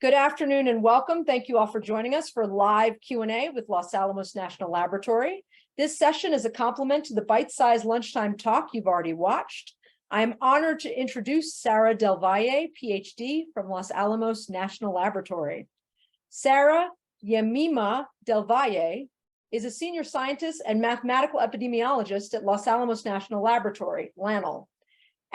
Good afternoon and welcome. Thank you all for joining us for live Q&A with Los Alamos National Laboratory. This session is a complement to the bite-sized lunchtime talk you've already watched. I am honored to introduce Sara Del Valle, Ph.D. from Los Alamos National Laboratory. Sara Yemima Del Valle is a senior scientist and mathematical epidemiologist at Los Alamos National Laboratory, LANL.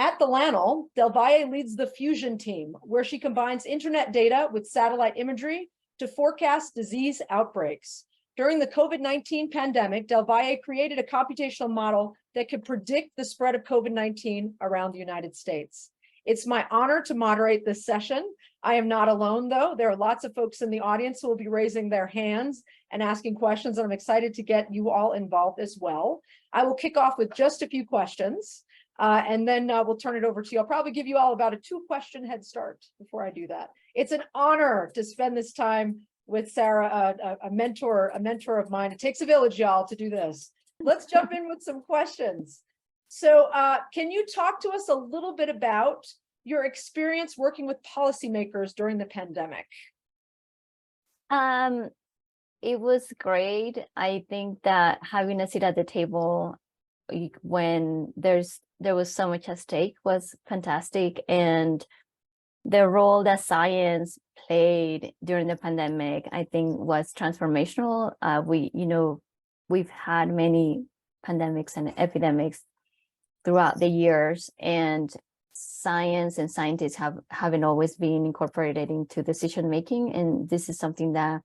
At the LANL, Del Valle leads the fusion team, where she combines internet data with satellite imagery to forecast disease outbreaks. During the COVID-19 pandemic, Del Valle created a computational model that could predict the spread of COVID-19 around the United States. It's my honor to moderate this session. I am not alone, though. There are lots of folks in the audience who will be raising their hands and asking questions, and I'm excited to get you all involved as well. I will kick off with just a few questions. And then we'll turn it over to you. I'll probably give you all about a 2-question head start before I do that. It's an honor to spend this time with Sara, a mentor of mine. It takes a village, y'all, to do this. Let's jump in with some questions. So can you talk to us a little bit about your experience working with policymakers during the pandemic? It was great. I think that having a seat at the table when there was so much at stake was fantastic, and the role that science played during the pandemic, I think, was transformational. We've had many pandemics and epidemics throughout the years, and science and scientists haven't always been incorporated into decision making, and this is something that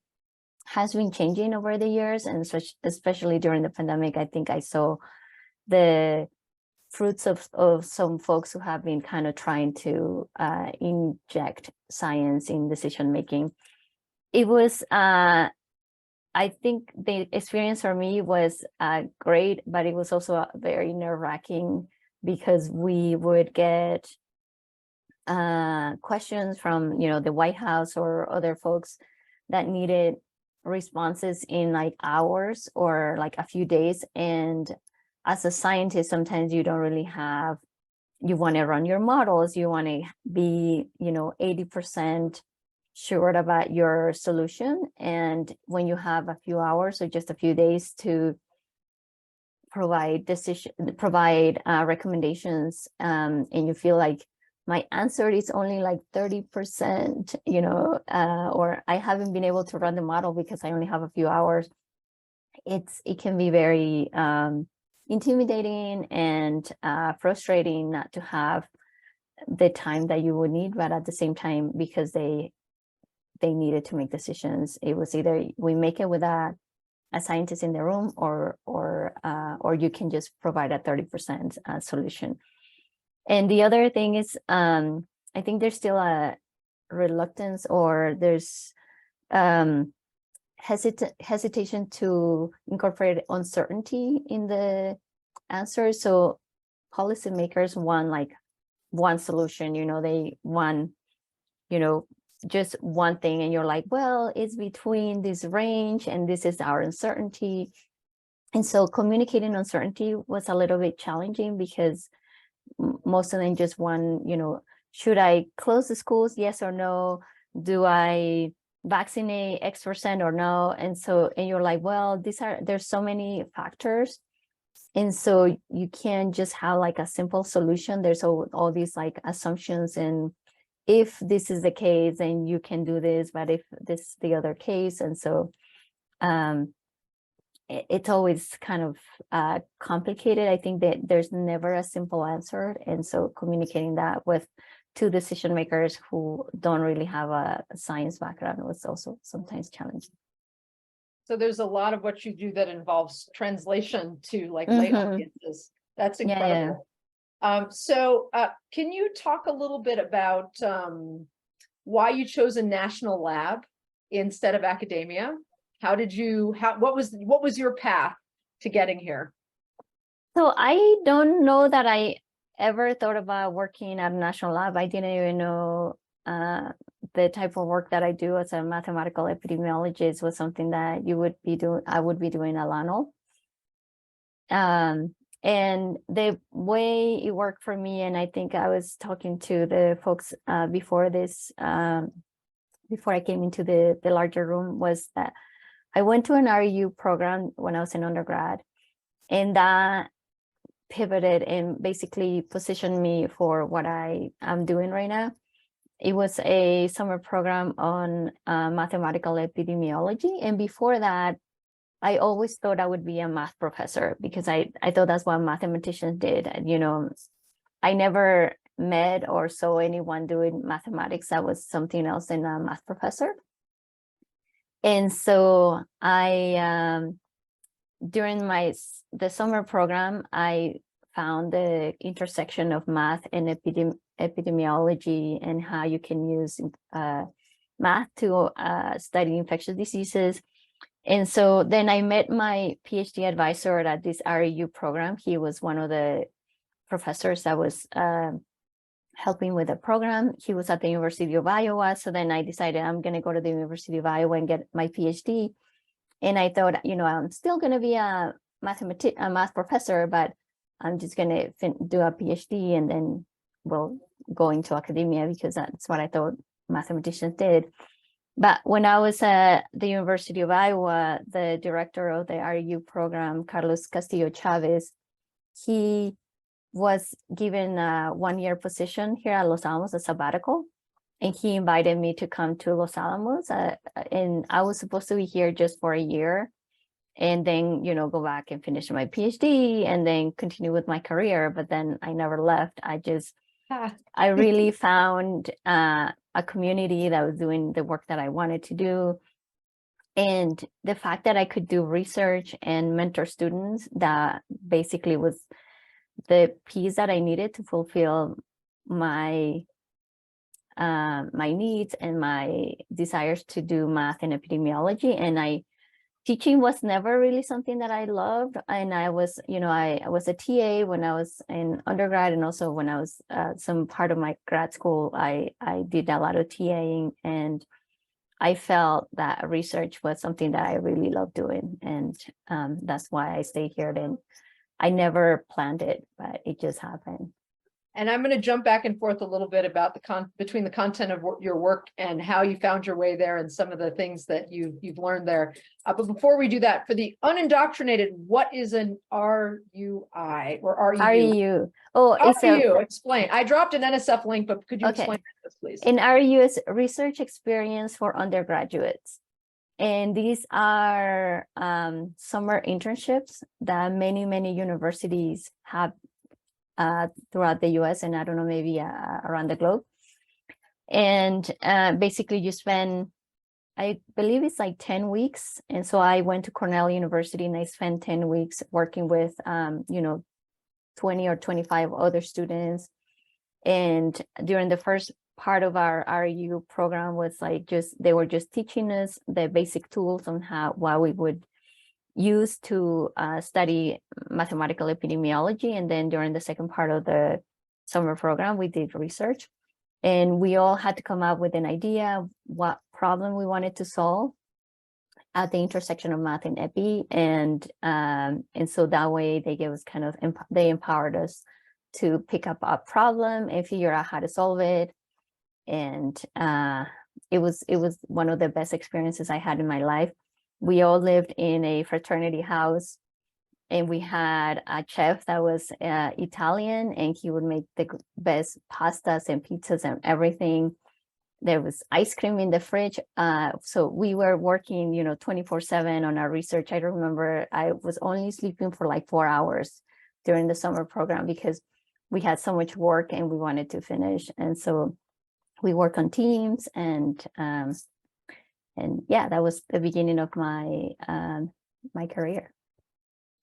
has been changing over the years, and especially during the pandemic. I think I saw the fruits of some folks who have been kind of trying to inject science in decision making. It was, I think the experience for me was great, but it was also very nerve-wracking because we would get questions from, the White House or other folks that needed responses in like hours or like a few days. And as a scientist, sometimes you don't really have, you want to run your models, you want to be, 80% sure about your solution. And when you have a few hours or just a few days to provide recommendations, and you feel like my answer is only like 30%, or I haven't been able to run the model because I only have a few hours, it can be very intimidating and frustrating not to have the time that you would need, but at the same time, because they needed to make decisions, it was either we make it with a scientist in the room, or you can just provide a 30% solution. And the other thing is, I think there's still a reluctance, or there's hesitation to incorporate uncertainty in the answer. So policymakers want like one solution, they want, just one thing, and you're like, well, it's between this range and this is our uncertainty. And so communicating uncertainty was a little bit challenging because most of them just want, should I close the schools? Yes or no? Do I vaccinate X% or no? And you're like, well, there's so many factors, and so you can't just have like a simple solution. There's all these like assumptions, and if this is the case, then you can do this, but if this is the other case, and so it's always kind of complicated. I think that there's never a simple answer, and so communicating that with two decision makers who don't really have a science background was also sometimes challenging. So there's a lot of what you do that involves translation to like lay audiences. That's incredible. Yeah. Can you talk a little bit about why you chose a national lab instead of academia? What was your path to getting here? So I don't know that I ever thought about working at a national lab. I didn't even know the type of work that I do as a mathematical epidemiologist was something that I would be doing at LANL. And the way it worked for me, and I think I was talking to the folks before this before I came into the larger room was that I went to an RU program when I was in undergrad, and that pivoted and basically positioned me for what I am doing right now. It was a summer program on mathematical epidemiology. And before that, I always thought I would be a math professor because I thought that's what mathematicians did. And, you know, I never met or saw anyone doing mathematics that was something else than a math professor. And so during the summer program, I found the intersection of math and epidemiology and how you can use math to study infectious diseases. And so then I met my PhD advisor at this REU program. He was one of the professors that was helping with the program. He was at the University of Iowa. So then I decided I'm going to go to the University of Iowa and get my PhD. And I thought, you know, I'm still going to be a math professor, but I'm just going to do a PhD and then we'll go into academia because that's what I thought mathematicians did. But when I was at the University of Iowa, the director of the RU program, Carlos Castillo Chavez, he was given a one-year position here at Los Alamos, a sabbatical, and he invited me to come to Los Alamos. And I was supposed to be here just for a year and then, you know, go back and finish my PhD and then continue with my career. But then I never left. I really found a community that was doing the work that I wanted to do. And the fact that I could do research and mentor students, that basically was the piece that I needed to fulfill my needs and my desires to do math and epidemiology. And teaching was never really something that I loved. And I was, you know, I was a TA when I was in undergrad, and also when I was some part of my grad school, I did a lot of TAing, and I felt that research was something that I really loved doing. And that's why I stayed here. Then I never planned it, but it just happened. And I'm going to jump back and forth a little bit about between the content of your work and how you found your way there and some of the things that you've learned there. But before we do that, for the unindoctrinated, what is an RUI or REU? REU. Oh, REU. Explain. I dropped an NSF link, but could you explain this, please? An REU is research experience for undergraduates. And these are summer internships that many universities have throughout the US, and I don't know, maybe around the globe. And basically you spend, I believe it's like 10 weeks. And so I went to Cornell University and I spent 10 weeks working with, you know, 20 or 25 other students. And during the first part of our RU program was like they were just teaching us the basic tools on what we would use to study mathematical epidemiology. And then during the second part of the summer program, we did research, and we all had to come up with an idea of what problem we wanted to solve at the intersection of math and epi. And so that way they gave us they empowered us to pick up a problem and figure out how to solve it. And it was one of the best experiences I had in my life. We all lived in a fraternity house, and we had a chef that was Italian, and he would make the best pastas and pizzas and everything. There was ice cream in the fridge. So we were working, you know, 24/7 on our research. I remember I was only sleeping for like 4 hours during the summer program because we had so much work and we wanted to finish. And so we work on teams, and yeah, that was the beginning of my my career.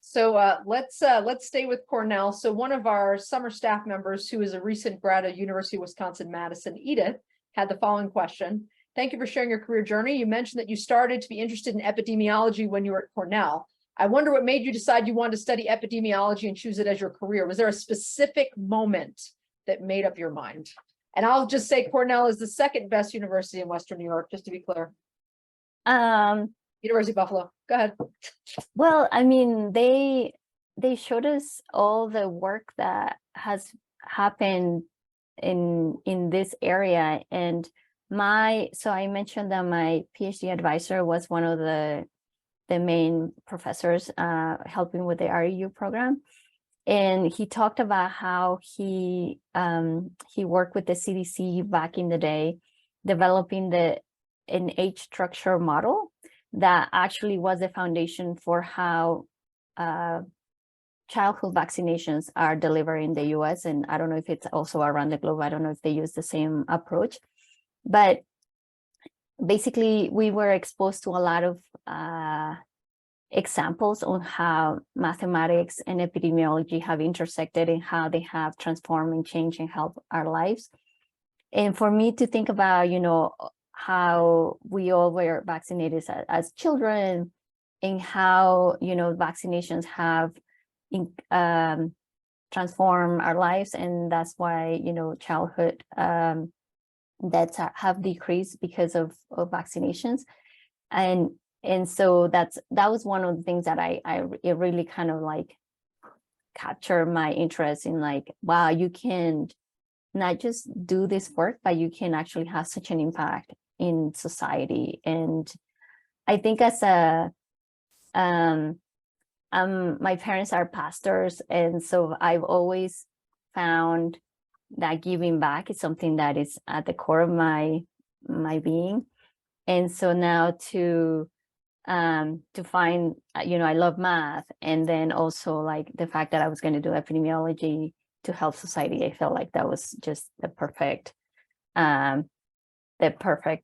So let's stay with Cornell. So one of our summer staff members, who is a recent grad at University of Wisconsin-Madison, Edith, had the following question. Thank you for sharing your career journey. You mentioned that you started to be interested in epidemiology when you were at Cornell. I wonder what made you decide you wanted to study epidemiology and choose it as your career. Was there a specific moment that made up your mind? And I'll just say Cornell is the second best university in Western New York, just to be clear. University of Buffalo. Go ahead. Well, I mean, they showed us all the work that has happened in this area, and So I mentioned that my PhD advisor was one of the main professors helping with the REU program. And he talked about how he worked with the CDC back in the day, developing an age structure model that actually was the foundation for how childhood vaccinations are delivered in the US. And I don't know if it's also around the globe. I don't know if they use the same approach. But basically, we were exposed to a lot of examples on how mathematics and epidemiology have intersected and how they have transformed and changed and helped our lives. And for me to think about, how we all were vaccinated as children and how, vaccinations have transformed our lives. And that's why, childhood deaths have decreased because of vaccinations. And so that was one of the things that it really kind of like captured my interest in, like, wow, you can not just do this work, but you can actually have such an impact in society. And I think as my parents are pastors, and so I've always found that giving back is something that is at the core of my being. And so now to find, I love math, and then also like the fact that I was going to do epidemiology to help society, I felt like that was just the perfect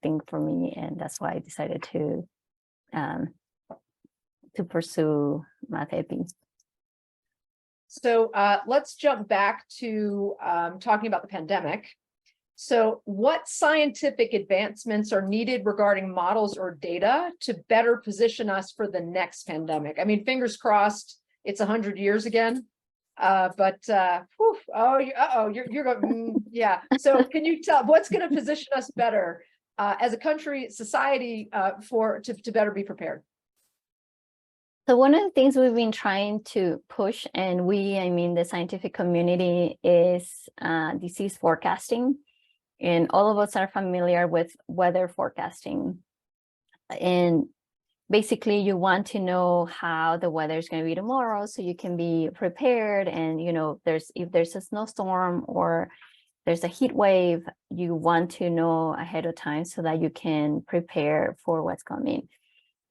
thing for me, and that's why I decided to pursue math epi. So let's jump back to talking about the pandemic. So what scientific advancements are needed regarding models or data to better position us for the next pandemic? I mean, fingers crossed, it's 100 years again. But you're going, yeah. So can you tell what's going to position us better as a country, society, to better be prepared? So one of the things we've been trying to push, and I mean the scientific community, is disease forecasting. And all of us are familiar with weather forecasting. And basically, you want to know how the weather is going to be tomorrow so you can be prepared. And, if there's a snowstorm or there's a heat wave, you want to know ahead of time so that you can prepare for what's coming.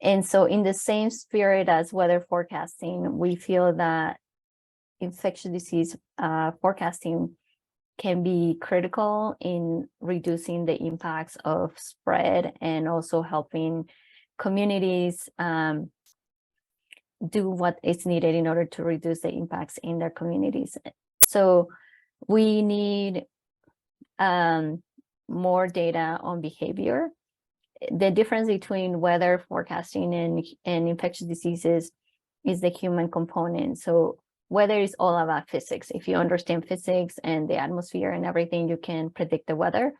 And so in the same spirit as weather forecasting, we feel that infectious disease forecasting can be critical in reducing the impacts of spread and also helping communities do what is needed in order to reduce the impacts in their communities. So we need more data on behavior. The difference between weather forecasting and infectious diseases is the human component. So weather is all about physics. If you understand physics and the atmosphere and everything, you can predict the weather.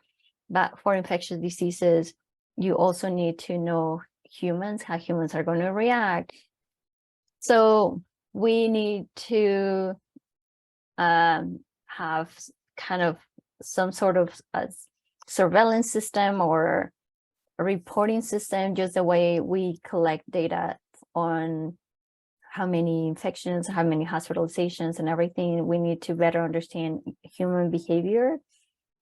But for infectious diseases, you also need to know humans, how humans are going to react. So we need to have kind of some sort of a surveillance system or a reporting system, just the way we collect data on how many infections, how many hospitalizations and everything. We need to better understand human behavior.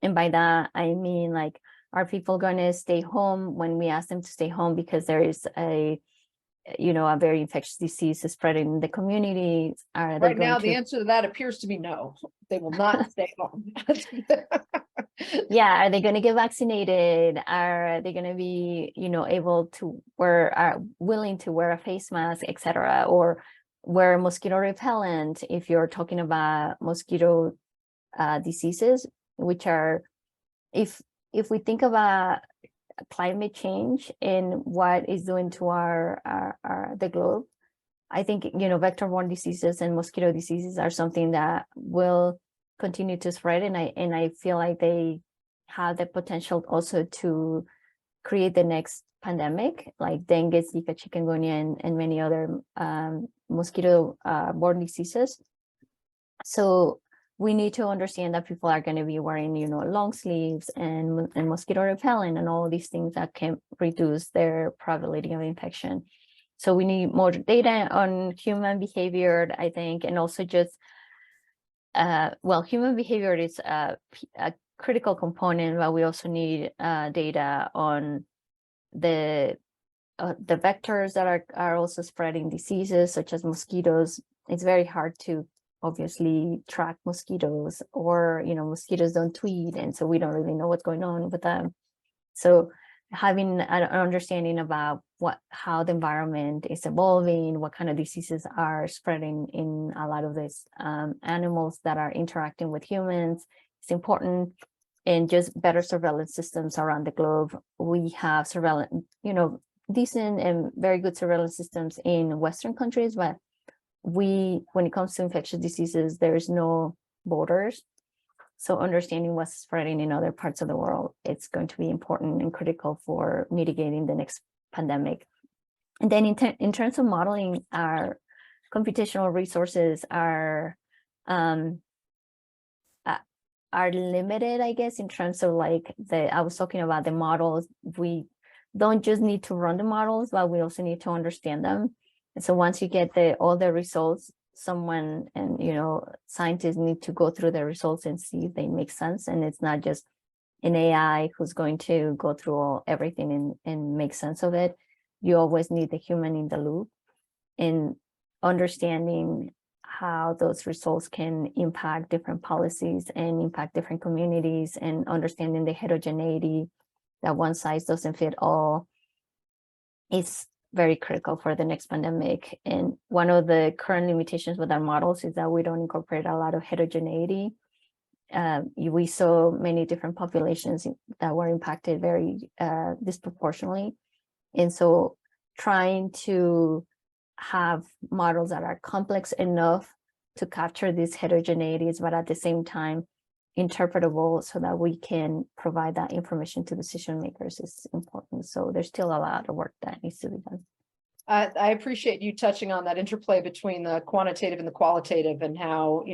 And by that, I mean, like, are people going to stay home when we ask them to stay home because there is a very infectious disease spreading in the community? Are they right now, the answer to that appears to be no. They will not stay home. Yeah, are they going to get vaccinated? Are they going to be, able to are willing to wear a face mask, etc., or wear mosquito repellent if you're talking about mosquito diseases, which are, if we think about climate change and what is doing to the globe, I think vector-borne diseases and mosquito diseases are something that will continue to spread, and I feel like they have the potential also to create the next pandemic, like dengue, Zika, chikungunya, and many other mosquito borne diseases. So we need to understand that people are going to be wearing, long sleeves and mosquito repellent and all these things that can reduce their probability of infection. So we need more data on human behavior, I think, and also just, human behavior is a critical component, but we also need data on the vectors that are also spreading diseases, such as mosquitoes. It's very hard to obviously track mosquitoes, or mosquitoes don't tweet, and so we don't really know what's going on with them. So having an understanding about how the environment is evolving, what kind of diseases are spreading in a lot of these animals that are interacting with humans is important. And just better surveillance systems around the globe. We have surveillance, decent and very good surveillance systems in Western countries, but when it comes to infectious diseases, there's no borders. So understanding what's spreading in other parts of the world, it's going to be important and critical for mitigating the next pandemic. And then in terms of modeling, our computational resources are limited, I guess, in terms of I was talking about the models. We don't just need to run the models, but we also need to understand them. And so once you get all the results, someone and scientists need to go through the results and see if they make sense. And it's not just an AI who's going to go through everything and make sense of it. You always need the human in the loop in understanding how those results can impact different policies and impact different communities, and understanding the heterogeneity, that one size doesn't fit all, is very critical for the next pandemic. And one of the current limitations with our models is that we don't incorporate a lot of heterogeneity. We saw many different populations that were impacted very disproportionately. And so trying to have models that are complex enough to capture these heterogeneities, but at the same time interpretable so that we can provide that information to decision makers is important. So there's still a lot of work that needs to be done. I appreciate you touching on that interplay between the quantitative and the qualitative, and how,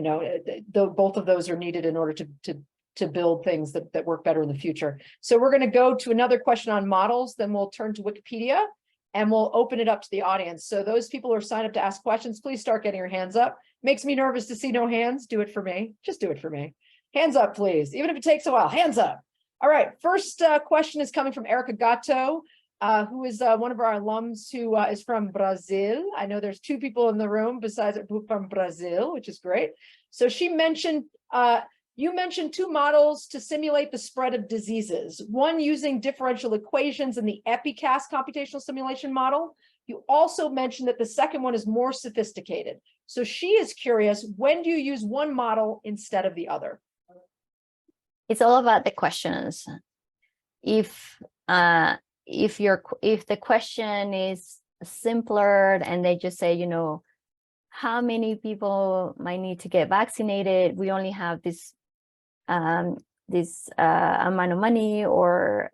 both of those are needed in order to build things that work better in the future. So we're going to go to another question on models, then we'll turn to Wikipedia, and we'll open it up to the audience. So those people who are signed up to ask questions, please start getting your hands up. Makes me nervous to see no hands. Do it for me. Just do it for me. Hands up, please. Even if it takes a while, hands up. All right. First question is coming from Erica Gatto, who is one of our alums who is from Brazil. I know there's two people in the room besides from Brazil, which is great. So she mentioned, you mentioned two models to simulate the spread of diseases, one using differential equations in the EPICAS computational simulation model. You also mentioned that the second one is more sophisticated. So she is curious, when do you use one model instead of the other? It's all about the questions. If the question is simpler and they just say, how many people might need to get vaccinated, we only have this amount of money or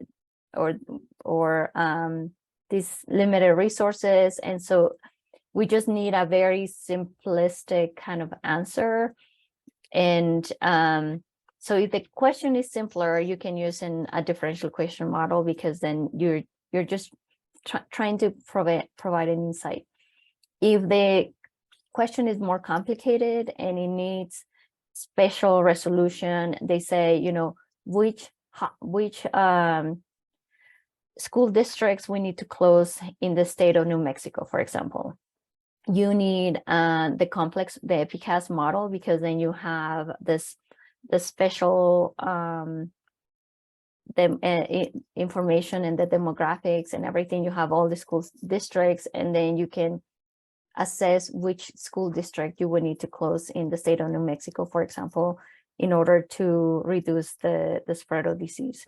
these limited resources, and so we just need a very simplistic kind of answer. And so if the question is simpler, you can use a differential equation model, because then you're just trying to provide an insight. If the question is more complicated and it needs special resolution, they say, which school districts we need to close in the state of New Mexico, for example. You need the EPICAS model, because then you have the special information and the demographics and everything. You have all the school districts, and then you can assess which school district you would need to close in the state of New Mexico, for example, in order to reduce the spread of disease.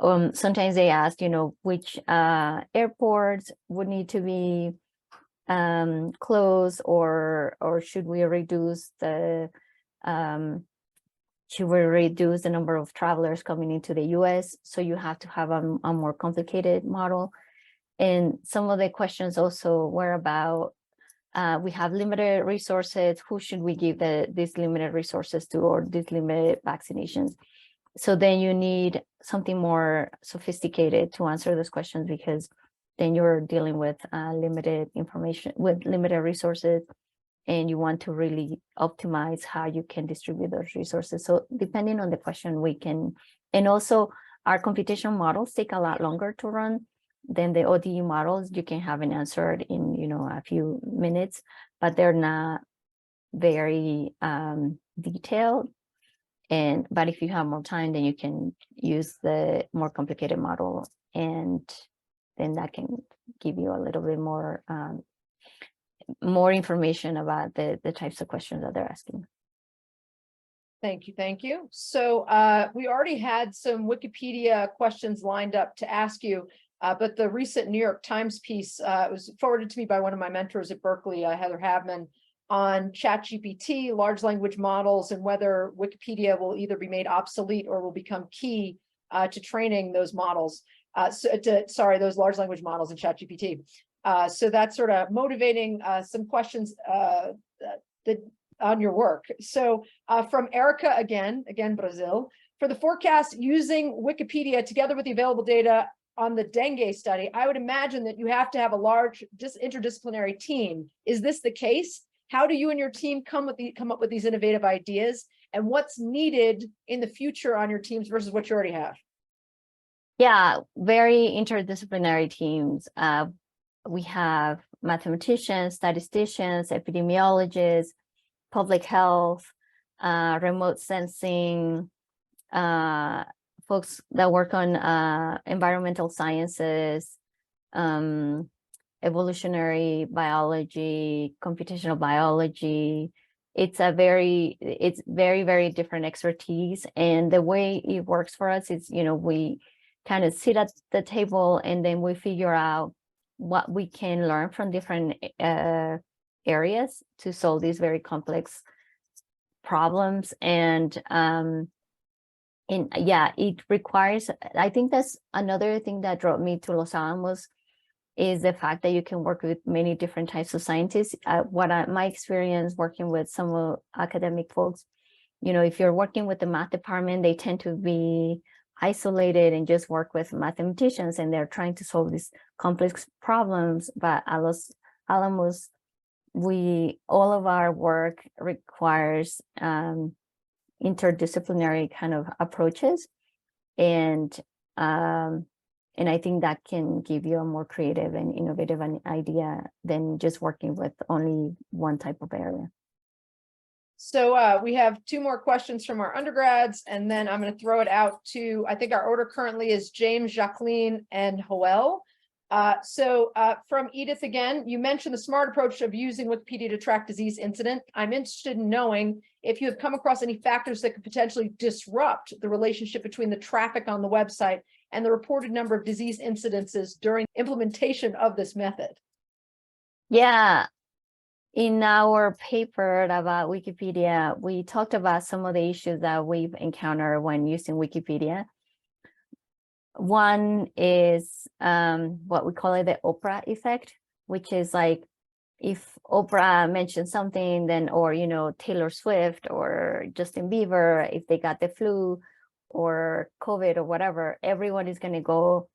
Sometimes they ask, which airports would need to be closed, or should we reduce the number of travelers coming into the US? So you have to have a more complicated model. And some of the questions also were about we have limited resources. Who should we give these limited resources to, or these limited vaccinations? So then you need something more sophisticated to answer those questions, because then you're dealing with limited information, with limited resources, and you want to really optimize how you can distribute those resources. So depending on the question, we can, and also our computation models take a lot longer to run than the ODE models. You can have an answer in, a few minutes, but they're not very detailed. But if you have more time, then you can use the more complicated model, and then that can give you a little bit more information about the types of questions that they're asking. Thank you. Thank you. So we already had some Wikipedia questions lined up to ask you, but the recent New York Times piece was forwarded to me by one of my mentors at Berkeley, Heather Habman, on ChatGPT, large language models, and whether Wikipedia will either be made obsolete or will become key to training those models. Those large language models in ChatGPT. So that's sort of motivating some questions on your work. So from Erica again, Brazil, for the forecast using Wikipedia together with the available data on the dengue study, I would imagine that you have to have a large interdisciplinary team. Is this the case? How do you and your team come up with these innovative ideas, and what's needed in the future on your teams versus what you already have? Yeah, very interdisciplinary teams. We have mathematicians, statisticians, epidemiologists, public health, remote sensing, folks that work on environmental sciences, evolutionary biology, computational biology. It's very, very different expertise. And the way it works for us is, we kind of sit at the table and then we figure out what we can learn from different areas to solve these very complex problems. And yeah, it requires, I think that's another thing that drove me to Los Alamos, is the fact that you can work with many different types of scientists. My experience working with some academic folks, if you're working with the math department, they tend to be isolated and just work with mathematicians, and they're trying to solve these complex problems. But at Los Alamos, all of our work requires interdisciplinary kind of approaches, and I think that can give you a more creative and innovative idea than just working with only one type of area. So we have two more questions from our undergrads, and then I'm going to throw it out to, I think our order currently is James, Jacqueline, and Joel. So from Edith again, you mentioned the smart approach of using Wikipedia to track disease incident. I'm interested in knowing if you have come across any factors that could potentially disrupt the relationship between the traffic on the website and the reported number of disease incidences during implementation of this method. Yeah. In our paper about Wikipedia, we talked about some of the issues that we've encountered when using Wikipedia. One is what we call it the Oprah effect, which is like if Oprah mentions something, then, or, Taylor Swift or Justin Bieber, if they got the flu or COVID or whatever, everyone is going to go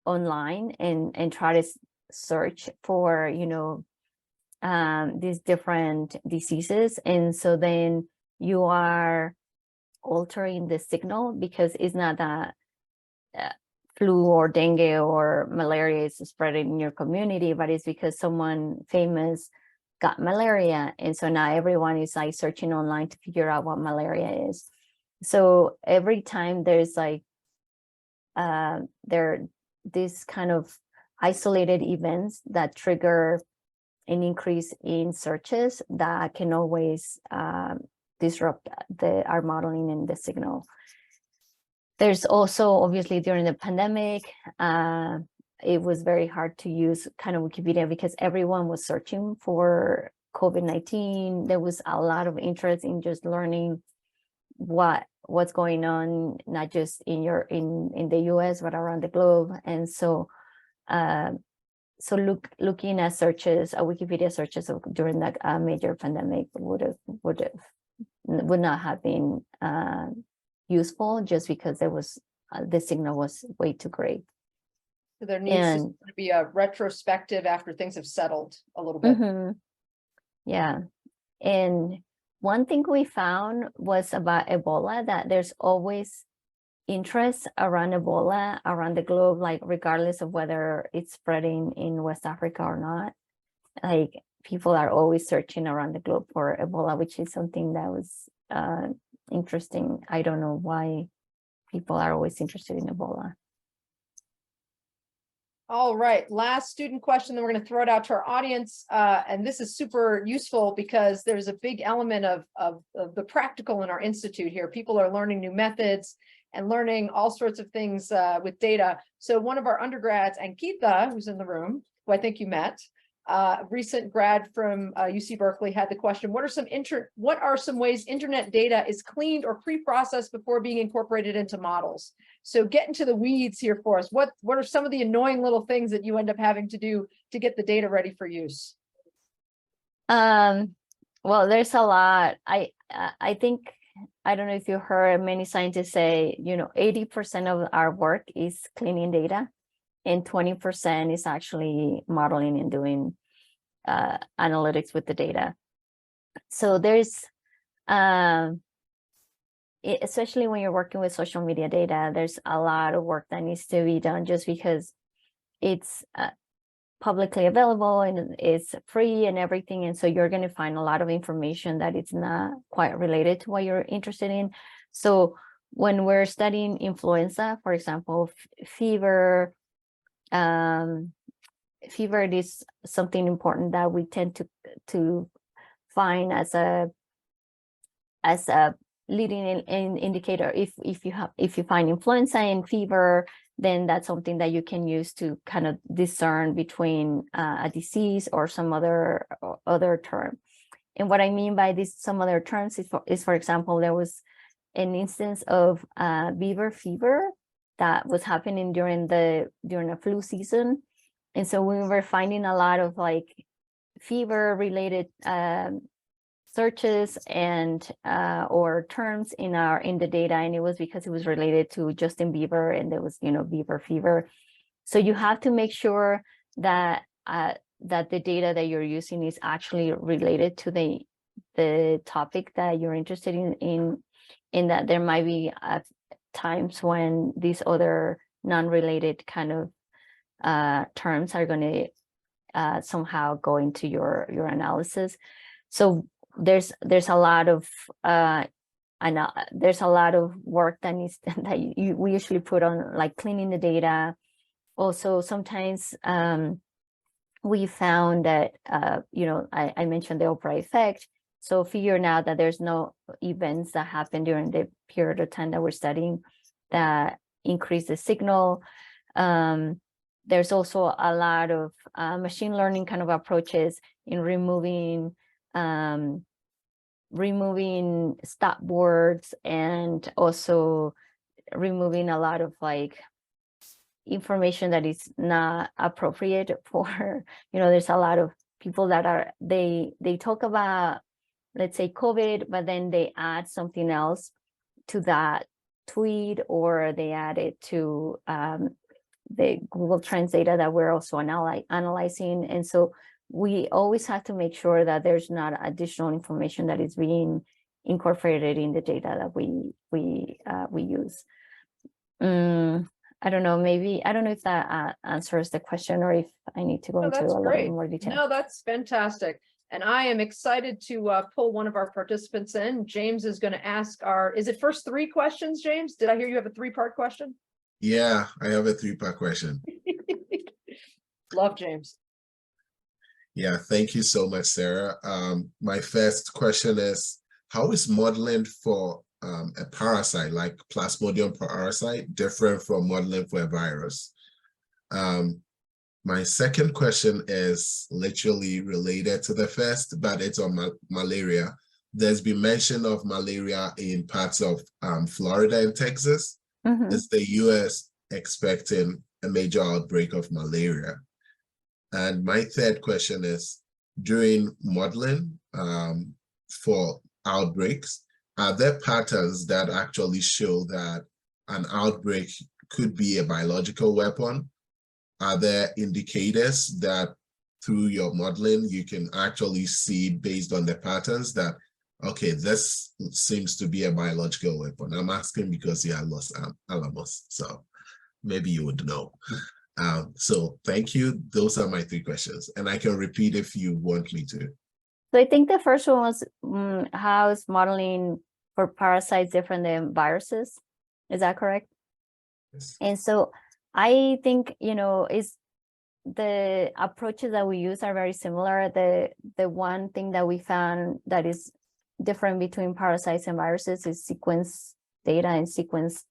online and try to search for, these different diseases. And so then you are altering the signal, because it's not that flu or dengue or malaria is spreading in your community, but it's because someone famous got malaria. And so now everyone is like searching online to figure out what malaria is. So every time there's like these kind of isolated events that trigger an increase in searches, that can always disrupt our modeling and the signal. There's also, obviously, during the pandemic, it was very hard to use kind of Wikipedia because everyone was searching for COVID-19. There was a lot of interest in just learning what's going on, not just in the US, but around the globe. And so looking at searches, Wikipedia searches during that major pandemic would not have been useful, just because there was the signal was way too great. So there needs to be a retrospective after things have settled a little bit. Yeah. And one thing we found was about Ebola, that there's always interest around Ebola around the globe, like regardless of whether it's spreading in West Africa or not. Like people are always searching around the globe for Ebola, which is something that was interesting. I don't know why people are always interested in Ebola. All right, last student question, then we're going to throw it out to our audience. And this is super useful because there's a big element of the practical in our institute here. People are learning new methods and learning all sorts of things with data. So one of our undergrads, Ankita, who's in the room, who I think you met, recent grad from UC Berkeley, had the question: what are some ways internet data is cleaned or pre-processed before being incorporated into models? So get into the weeds here for us. What are some of the annoying little things that you end up having to do to get the data ready for use? Well, there's a lot. I think, I don't know if you heard many scientists say, 80% of our work is cleaning data, and 20% is actually modeling and doing analytics with the data. So there's, especially when you're working with social media data, there's a lot of work that needs to be done, just because it's publicly available and it's free and everything. And so you're going to find a lot of information that it's not quite related to what you're interested in. So when we're studying influenza, for example, fever is something important that we tend to find as a leading indicator. If you find influenza and fever, then that's something that you can use to kind of discern between a disease or some other term. And what I mean by this, some other terms is for example, there was an instance of beaver fever that was happening during a flu season. And so we were finding a lot of like fever related searches and or terms in the data, and it was because it was related to Justin Bieber, and there was beaver fever. So you have to make sure that that the data that you're using is actually related to the topic that you're interested in that there might be times when these other non-related kind of terms are going to somehow go into your analysis. So there's a lot of there's a lot of work that we usually put on, like cleaning the data. Also, sometimes we found that I mentioned the Oprah effect. So figuring out that there's no events that happen during the period of time that we're studying that increase the signal. There's also a lot of machine learning kind of approaches in removing stop words, and also removing a lot of like information that is not appropriate for, there's a lot of people that they talk about, let's say COVID, but then they add something else to that tweet, or they add it to the Google Trends data that we're also analyzing. And so we always have to make sure that there's not additional information that is being incorporated in the data that we use. I don't know, I don't know if that answers the question, or if I need to go into a little bit more detail. No, that's fantastic. And I am excited to pull one of our participants in. James is going to ask is it first 3 questions, James? Did I hear you have a 3-part question? Yeah, I have a 3-part question. Love James. Yeah, thank you so much, Sarah. My first question is, how is modeling for a parasite like Plasmodium parasite different from modeling for a virus? My second question is literally related to the first, but it's on malaria. There's been mention of malaria in parts of Florida and Texas. Is the US expecting a major outbreak of malaria? And my third question is, during modeling for outbreaks, are there patterns that actually show that an outbreak could be a biological weapon? Are there indicators that through your modeling you can actually see based on the patterns that, okay, this seems to be a biological weapon? I'm asking because you have lost Alamos, so maybe you would know. So thank you. Those are my 3 questions, and I can repeat if you want me to. So I think the first one was how is modeling for parasites different than viruses? Is that correct? Yes. And so I think, is the approaches that we use are very similar. The one thing that we found that is different between parasites and viruses is sequence data and sequence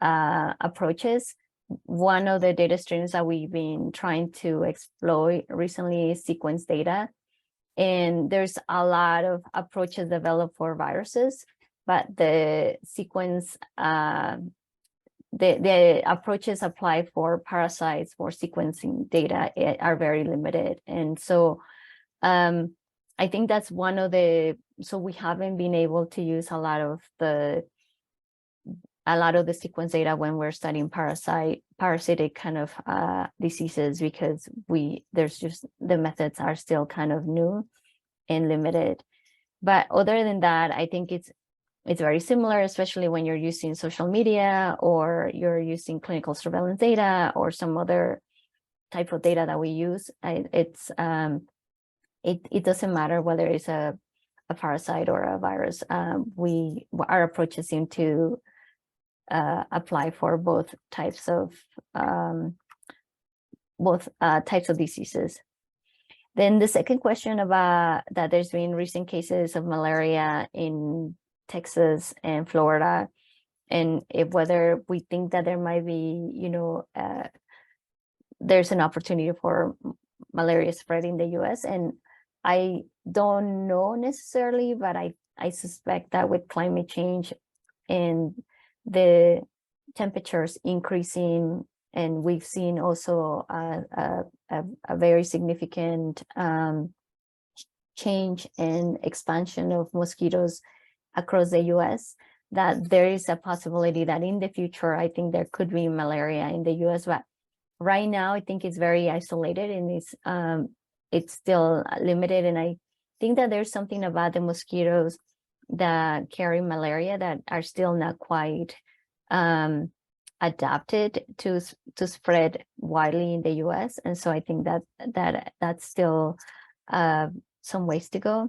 approaches. One of the data streams that we've been trying to exploit recently is sequence data. And there's a lot of approaches developed for viruses, but the sequence, the approaches applied for parasites for sequencing data are very limited. And so I think that's one of so we haven't been able to use a lot of the sequence data when we're studying parasitic kind of diseases, because there's just the methods are still kind of new and limited. But other than that, I think it's very similar, especially when you're using social media or you're using clinical surveillance data or some other type of data that we use. It doesn't matter whether it's a parasite or a virus. Our approaches seem to apply for both types of diseases. Then the second question about that there's been recent cases of malaria in Texas and Florida, and whether we think that there might be, there's an opportunity for malaria spread in the US. And I don't know necessarily, but I suspect that with climate change and the temperatures increasing, and we've seen also a very significant change and expansion of mosquitoes across the US, that there is a possibility that in the future, I think there could be malaria in the US. But right now, I think it's very isolated and it's still limited. And I think that there's something about the mosquitoes that carry malaria that are still not quite adapted to spread widely in the US. And so I think that's still some ways to go.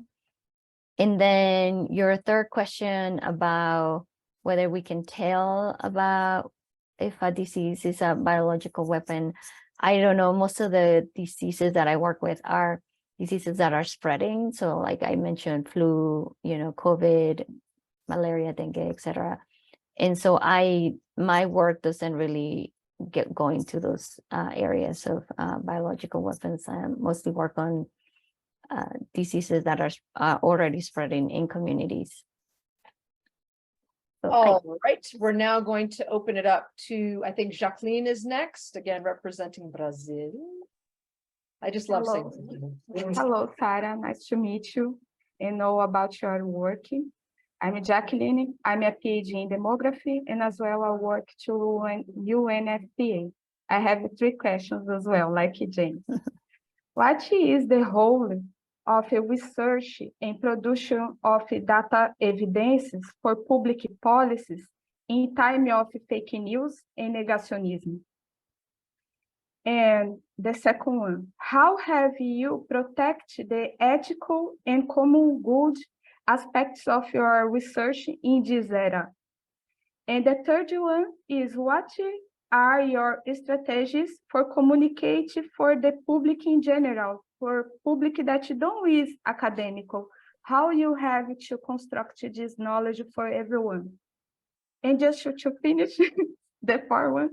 And then your third question about whether we can tell about if a disease is a biological weapon, I don't know. Most of the diseases that I work with are diseases that are spreading. So like I mentioned, flu, COVID, malaria, dengue, etc. And so my work doesn't really go into those areas of biological weapons. I mostly work on diseases that are already spreading in communities. So all right, we're now going to open it up to, I think Jacqueline is next, again, representing Brazil. I just love Hello. saying Hello, Sara. Nice to meet you and know about your work. I'm Jacqueline. I'm a Ph.D. in demography, and as well I work to UNFPA. I have 3 questions as well, like James. What is the role of research and production of data evidences for public policies in time of fake news and negationism? And the second one, how have you protect the ethical and common good aspects of your research in this era? And the third one is, what are your strategies for communicate for the public in general, for public that don't is academical, how you have to construct this knowledge for everyone? And just to finish the fourth one,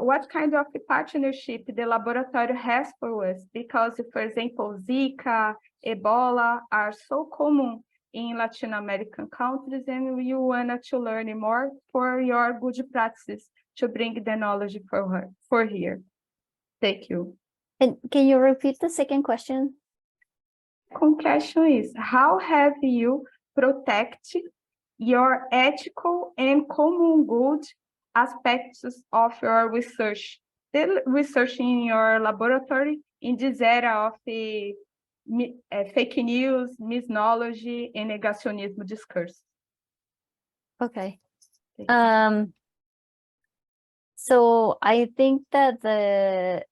what kind of partnership the laboratory has for us? Because, for example, Zika, Ebola are so common in Latin American countries, and you want to learn more for your good practices to bring the knowledge for here. Thank you. And can you repeat the second question? Second question is, how have you protect your ethical and common good aspects of your research? The research in your laboratory in this era of the fake news, misknowledge, and negationism discourse. Okay. So I think that the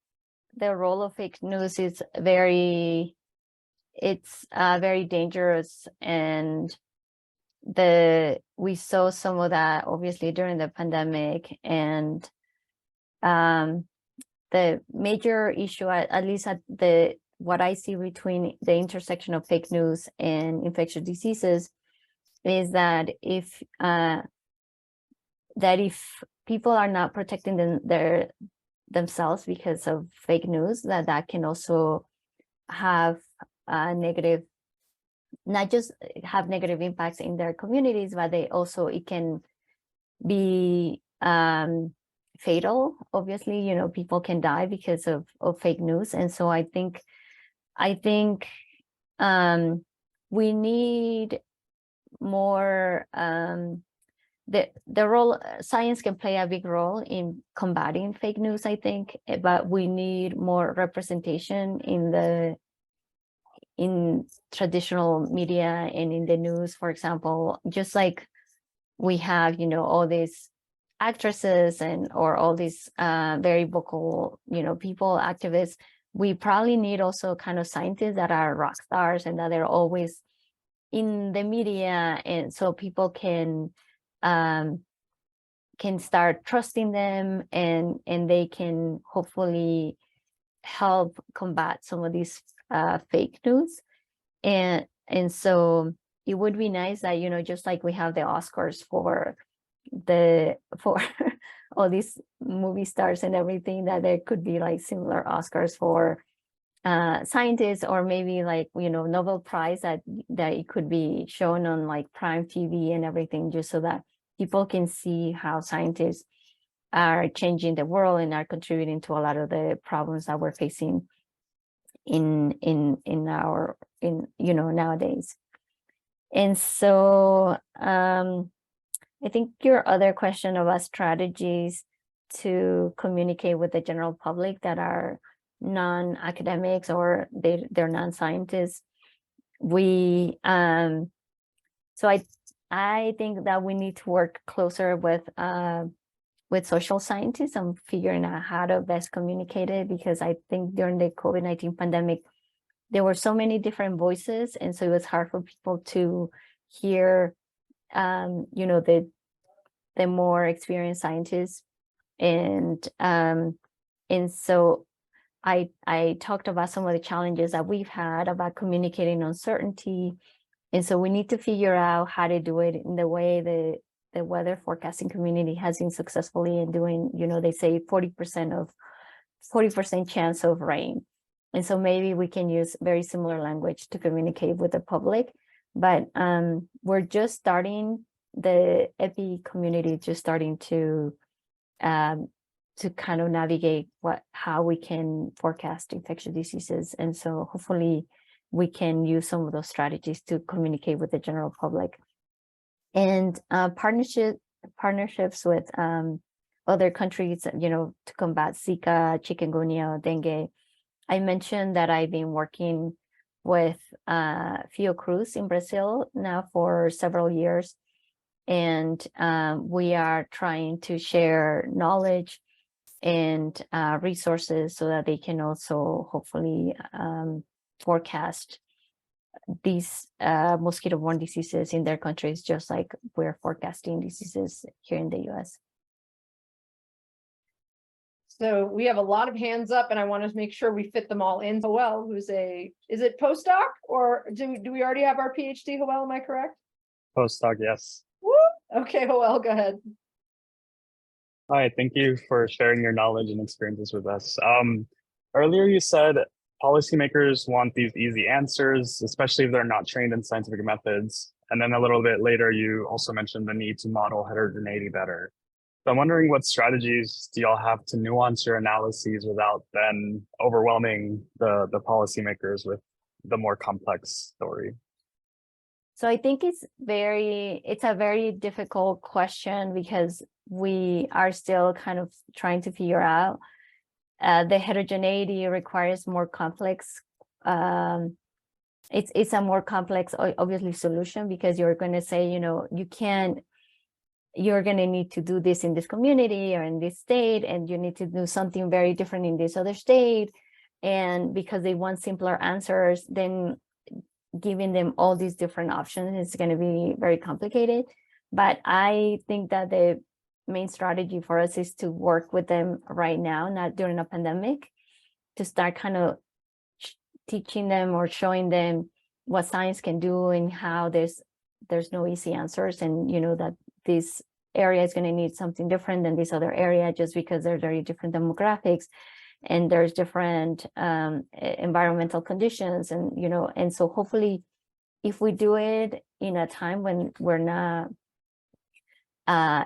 role of fake news is very dangerous, and we saw some of that obviously during the pandemic, and the major issue, at least at what I see between the intersection of fake news and infectious diseases, is that if people are not protecting themselves because of fake news, that can also have negative, not just have negative impacts in their communities, but it can be fatal. Obviously, people can die because of fake news. And so I think we need more, the role, science can play a big role in combating fake news, I think, but we need more representation in traditional media and in the news, for example, just like we have, all these actresses or all these very vocal, people, activists. We probably need also kind of scientists that are rock stars and that they're always in the media, and so people can start trusting them, and they can hopefully help combat some of these fake news. And so it would be nice that, just like we have the Oscars for all these movie stars and everything, that there could be like similar Oscars for scientists, or maybe like, Nobel Prize, that it could be shown on like Prime TV and everything, just so that people can see how scientists are changing the world and are contributing to a lot of the problems that we're facing nowadays. And so I think your other question about strategies to communicate with the general public that are non-academics or they're non-scientists, so I think that we need to work closer with social scientists and figuring out how to best communicate it, because I think during the COVID-19 pandemic, there were so many different voices, and so it was hard for people to hear, the more experienced scientists, and so I talked about some of the challenges that we've had about communicating uncertainty, and so we need to figure out how to do it in the way the weather forecasting community has been successfully in doing. They say 40% chance of rain. And so maybe we can use very similar language to communicate with the public. But we're just starting, the epi community just starting to kind of navigate how we can forecast infectious diseases. And so hopefully we can use some of those strategies to communicate with the general public. And partnerships with other countries, to combat Zika, chikungunya, dengue. I mentioned that I've been working with Fiocruz in Brazil now for several years, and we are trying to share knowledge and resources so that they can also hopefully forecast these mosquito-borne diseases in their countries, just like we're forecasting diseases here in the US. So we have a lot of hands up, and I want to make sure we fit them all in. Joel, is it postdoc, or do we already have our PhD, Joel, am I correct? Postdoc, yes. Woo! Okay, Joel, go ahead. Hi, thank you for sharing your knowledge and experiences with us. Earlier you said policymakers want these easy answers, especially if they're not trained in scientific methods. And then a little bit later, you also mentioned the need to model heterogeneity better. So I'm wondering what strategies do y'all have to nuance your analyses without then overwhelming the policymakers with the more complex story? So I think it's a very difficult question because we are still kind of trying to figure out the heterogeneity requires more complex. It's a more complex, obviously, solution, because you're going to say, you're going to need to do this in this community or in this state, and you need to do something very different in this other state. And because they want simpler answers, then giving them all these different options is going to be very complicated. But I think that the main strategy for us is to work with them right now, not during a pandemic, to start kind of teaching them or showing them what science can do and how there's no easy answers, and that this area is going to need something different than this other area, just because they're very different demographics and there's different environmental conditions, and so hopefully if we do it in a time when we're not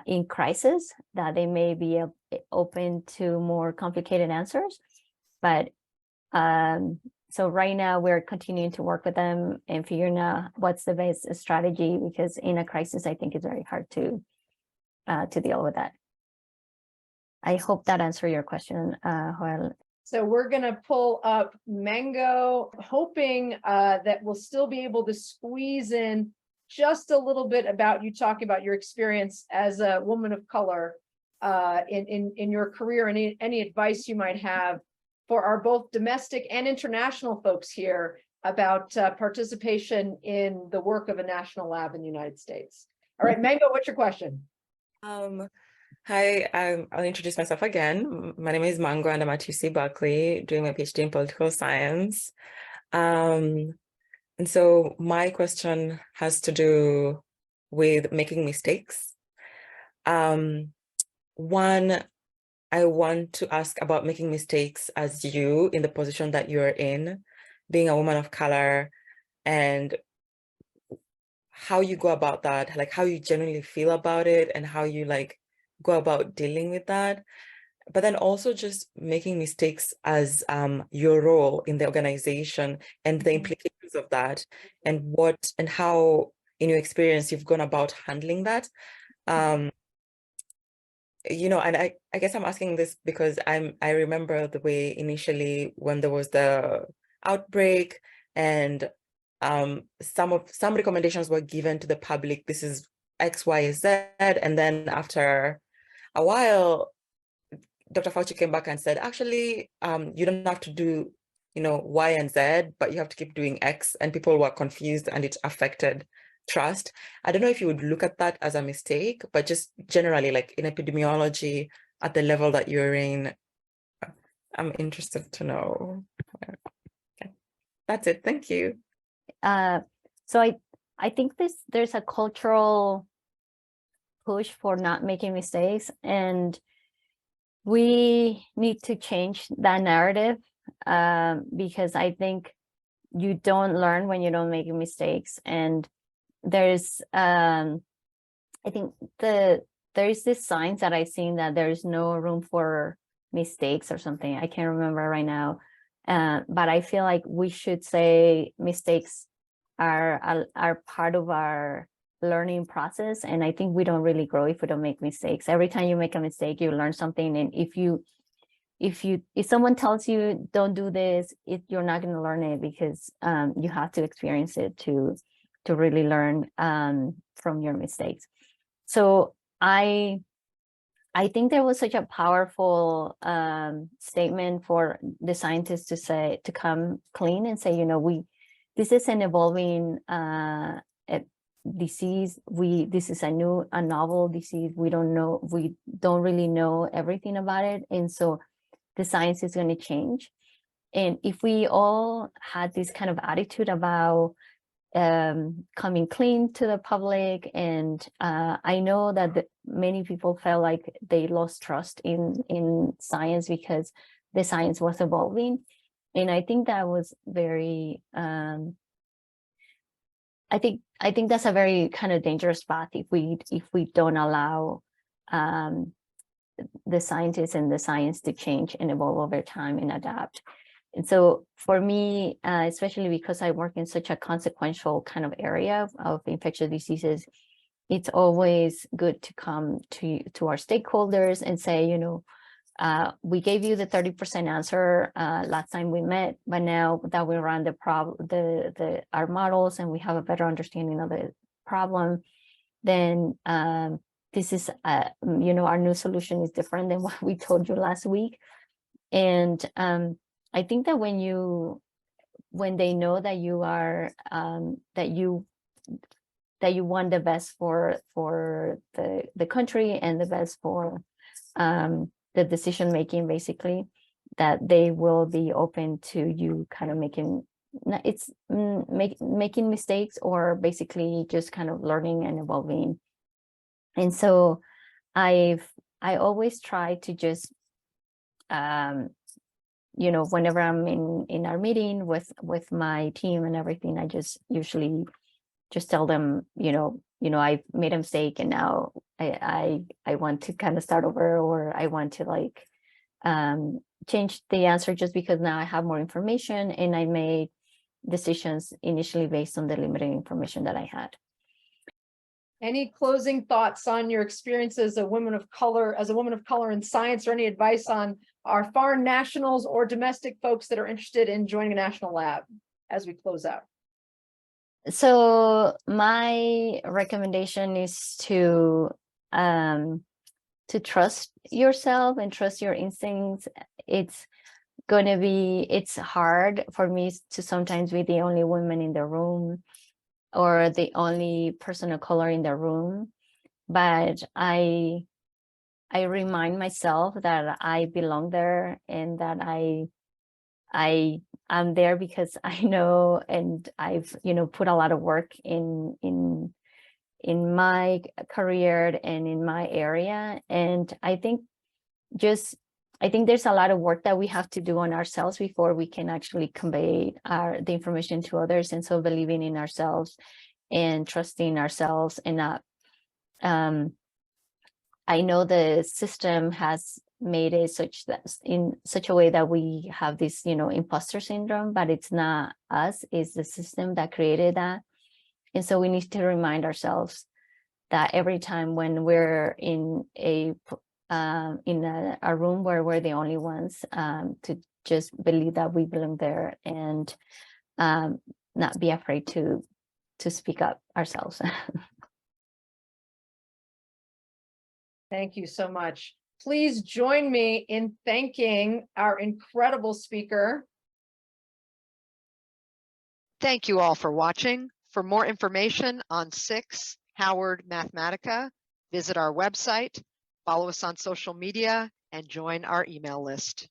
in crisis, that they may be open to more complicated answers. But so right now we're continuing to work with them and figuring out what's the best strategy, because in a crisis, I think it's very hard to deal with that. I hope that answered your question, Joel. So we're going to pull up Mango, hoping that we'll still be able to squeeze in just a little bit about you talking about your experience as a woman of color in your career, and any advice you might have for our both domestic and international folks here about participation in the work of a national lab in the United States. All right, Mango, what's your question? Hi, I'll introduce myself again. My name is Mango and I'm at UC Berkeley doing my PhD in political science. And so my question has to do with making mistakes. One, I want to ask about making mistakes as you in the position that you're in, being a woman of color, and how you go about that, like how you genuinely feel about it and how you go about dealing with that. But then also just making mistakes as your role in the organization and the implications of that, and how in your experience you've gone about handling that. And I guess I'm asking this because I remember the way initially when there was the outbreak and some recommendations were given to the public, this is X, Y, Z, and then after a while, Dr. Fauci came back and said, actually, you don't have to do, Y and Z, but you have to keep doing X, and people were confused and it affected trust. I don't know if you would look at that as a mistake, but just generally, like in epidemiology, at the level that you're in, I'm interested to know. Okay. That's it. Thank you. So I think there's a cultural push for not making mistakes, and we need to change that narrative, because I think you don't learn when you don't make mistakes. And there's I think there's this signs that I've seen that there's no room for mistakes or something. I can't remember right now, but I feel like we should say mistakes are part of our learning process, and I think we don't really grow if we don't make mistakes. Every time you make a mistake, you learn something, and if someone tells you don't do this, you're not going to learn it, because you have to experience it to really learn from your mistakes. So I think there was such a powerful statement for the scientists to come clean and say, this is an evolving disease. This is a novel disease. We don't really know everything about it, and so the science is going to change. And if we all had this kind of attitude about coming clean to the public, and I know that many people felt like they lost trust in science because the science was evolving, and I think that was very I think that's a very kind of dangerous path if we don't allow the scientists and the science to change and evolve over time and adapt. And so for me, especially because I work in such a consequential kind of area of infectious diseases, it's always good to come to our stakeholders and say, you know, we gave you the 30% answer last time we met, but now that we run our models and we have a better understanding of the problem, then this is, you know, our new solution is different than what we told you last week. And I think that when they know that you are, that you want the best for the country and the best for the decision making, basically, that they will be open to you kind of making mistakes, or basically just kind of learning and evolving. And so I always try to just you know, whenever I'm in our meeting with my team and everything, I just usually just tell them, you know, I've made a mistake and now I want to kind of start over, or I want to like change the answer just because now I have more information and I made decisions initially based on the limited information that I had. Any closing thoughts on your experience as a woman of color in science, or any advice on our foreign nationals or domestic folks that are interested in joining a national lab as we close out? So my recommendation is to trust yourself and trust your instincts. It's hard for me to sometimes be the only woman in the room or the only person of color in the room, but I remind myself that I belong there and that I'm there because I know, and I've, you know, put a lot of work in my career and in my area. And I think there's a lot of work that we have to do on ourselves before we can actually convey the information to others. And so believing in ourselves and trusting ourselves, and not, I know the system has made it in such a way that we have this, you know, imposter syndrome, but it's not us, it's the system that created that. And so we need to remind ourselves that every time when we're in a room where we're the only ones, to just believe that we belong there and not be afraid to speak up ourselves. Thank you so much. Please join me in thanking our incredible speaker. Thank you all for watching. For more information on SICSS-Howard Mathematica, visit our website, follow us on social media, and join our email list.